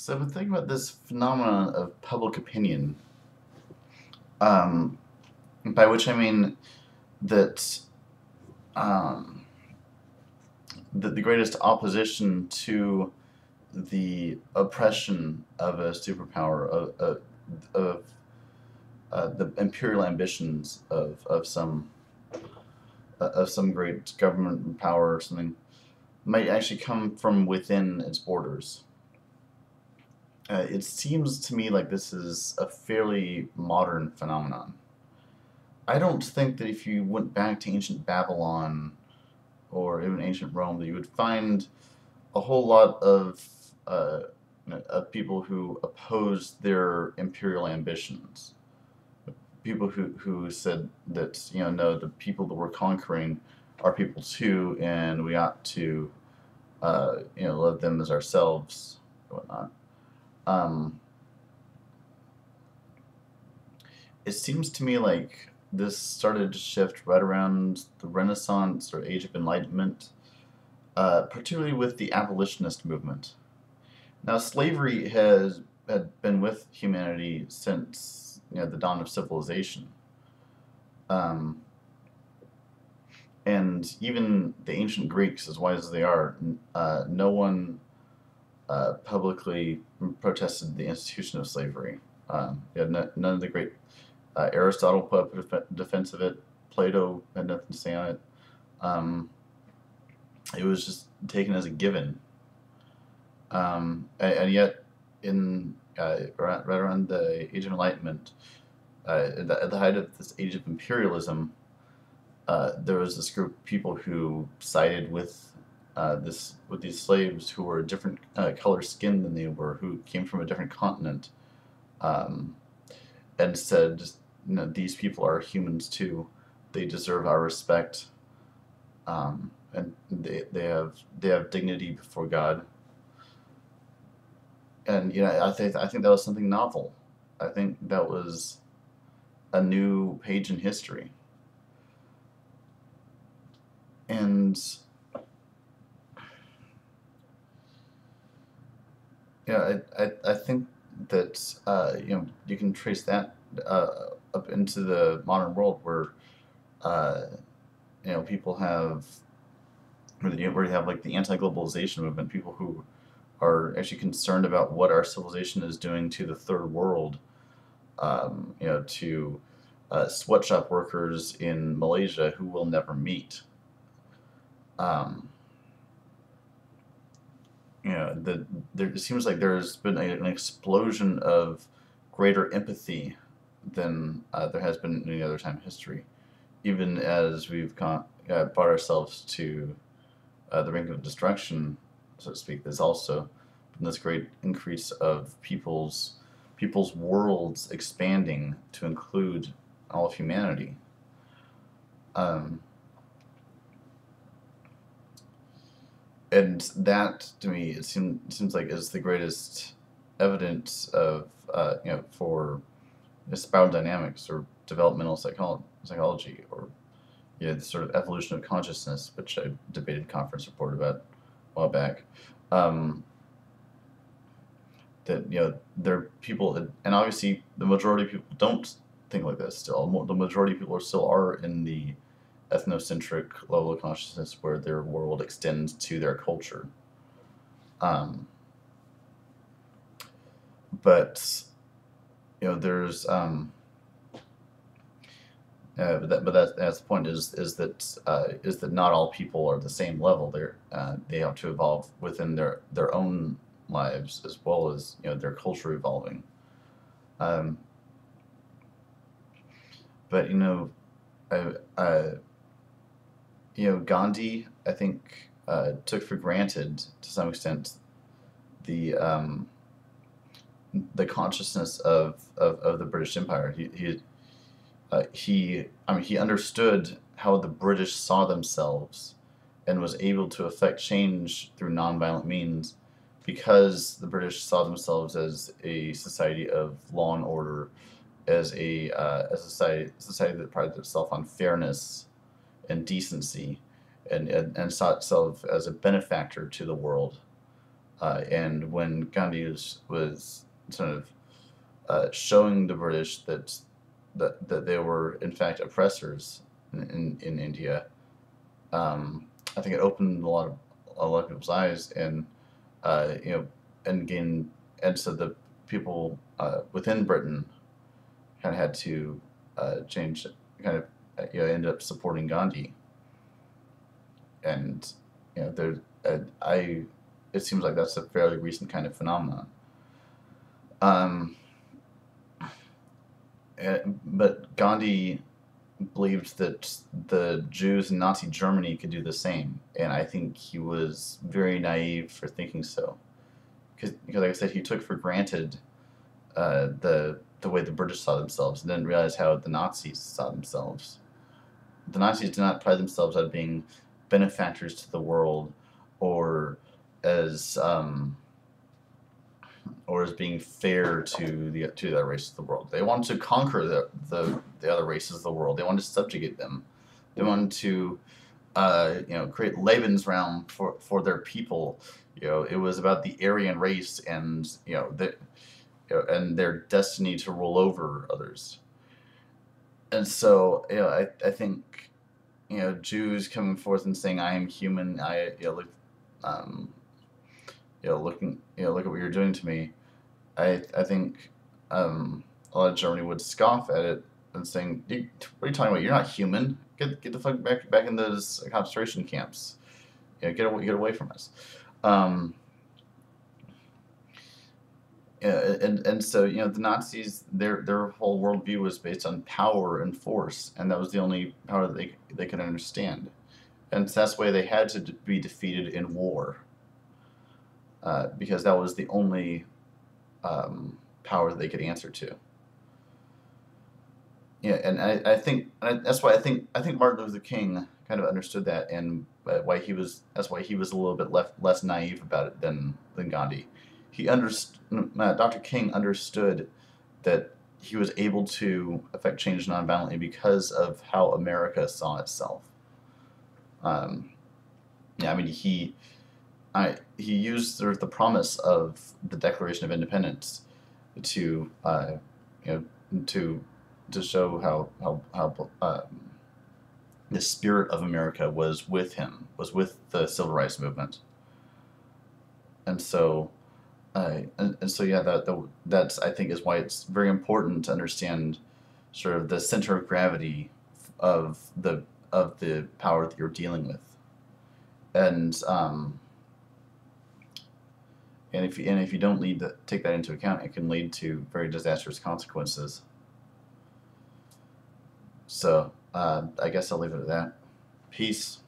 So I've been thinking about this phenomenon of public opinion, um, by which I mean that um, that the greatest opposition to the oppression of a superpower, of the imperial ambitions of some great government power or something, might actually come from within its borders. It seems to me like this is a fairly modern phenomenon. I don't think that if you went back to ancient Babylon or even ancient Rome, that you would find a whole lot uh, of people who opposed their imperial ambitions. People who said that no, the people that we're conquering are people too, and we ought to love them as ourselves, and whatnot. Um, it seems to me like this started to shift right around the Renaissance or Age of Enlightenment, particularly with the abolitionist movement. Now, slavery had been with humanity since the dawn of civilization, um, and even the ancient Greeks, as wise as they are, no one publicly protested the institution of slavery. None of the great Aristotle put up a defense of it. Plato had nothing to say on it. Um, it was just taken as a given. And yet, in right around the Age of Enlightenment, at the height of this age of imperialism, there was this group of people who sided with these slaves who were a different color skin than they were, who came from a different continent, um, and said, these people are humans too. They deserve our respect, and they have dignity before God. And I think that was something novel. I think that was a new page in history. And I think that you can trace that up into the modern world where uh, people have where you have like the anti-globalization movement, people who are actually concerned about what our civilization is doing to the third world, to sweatshop workers in Malaysia who we'll never meet. Um, it seems like there's been an explosion of greater empathy than there has been in any other time in history, even as we've brought ourselves to the brink of destruction, so to speak. There's also been this great increase of people's worlds expanding to include all of humanity. Um, and that, to me, it seems like is the greatest evidence of for spiral dynamics or developmental psychology, or the sort of evolution of consciousness, which I debated conference report about a while back. Um, that there are people, and obviously the majority of people don't think like this. Still, the majority of people are in the ethnocentric level of consciousness where their world extends to their culture. Um, but there's that's the point is that not all people are the same level. They have to evolve within their own lives as well as their culture evolving. Um, but I, Gandhi, I think, took for granted to some extent the the consciousness of the British Empire. He understood how the British saw themselves and was able to affect change through nonviolent means because the British saw themselves as a society of law and order, as a society that prided itself on fairness and decency, and saw itself as a benefactor to the world. And when Gandhi was sort of showing the British that they were in fact oppressors in India, I think it opened a lot of people's eyes, and you know, and gain, and so the people within Britain kind of had to change, kind of ended up supporting Gandhi, and there I it seems like that's a fairly recent kind of phenomenon. Um, but Gandhi believed that the Jews in Nazi Germany could do the same, and I think he was very naive for thinking so. Because like I said, he took for granted the way the British saw themselves, and didn't realize how the Nazis saw themselves. The Nazis did not pride themselves on being benefactors to the world, or as or as being fair to the other races of the world. They wanted to conquer the other races of the world. They wanted to subjugate them. They wanted to create Lebensraum for their people. It was about the Aryan race, and and their destiny to rule over others. And so I think Jews coming forth and saying, "I am human. Um, look at what you're doing to me." I think a lot of Germany would scoff at it and saying, "What are you talking about? You're not human. Get the fuck back in those concentration camps. Get away from us." Um, and so the Nazis, their whole worldview was based on power and force, and that was the only power that they could understand, and so that's why they had to be defeated in war, because that was the only power that they could answer to. And I think that's why I think Martin Luther King kind of understood that, and that's why he was a little bit less naive about it than Gandhi. Dr. King understood that he was able to affect change nonviolently because of how America saw itself. Um, I mean, he used sort of the promise of the Declaration of Independence to you know to show how the spirit of America was with him, was with the civil rights movement, and so that's, I think, is why it's very important to understand sort of the center of gravity of the power that you're dealing with, and if you don't take that into account, it can lead to very disastrous consequences. So I guess I'll leave it at that. Peace.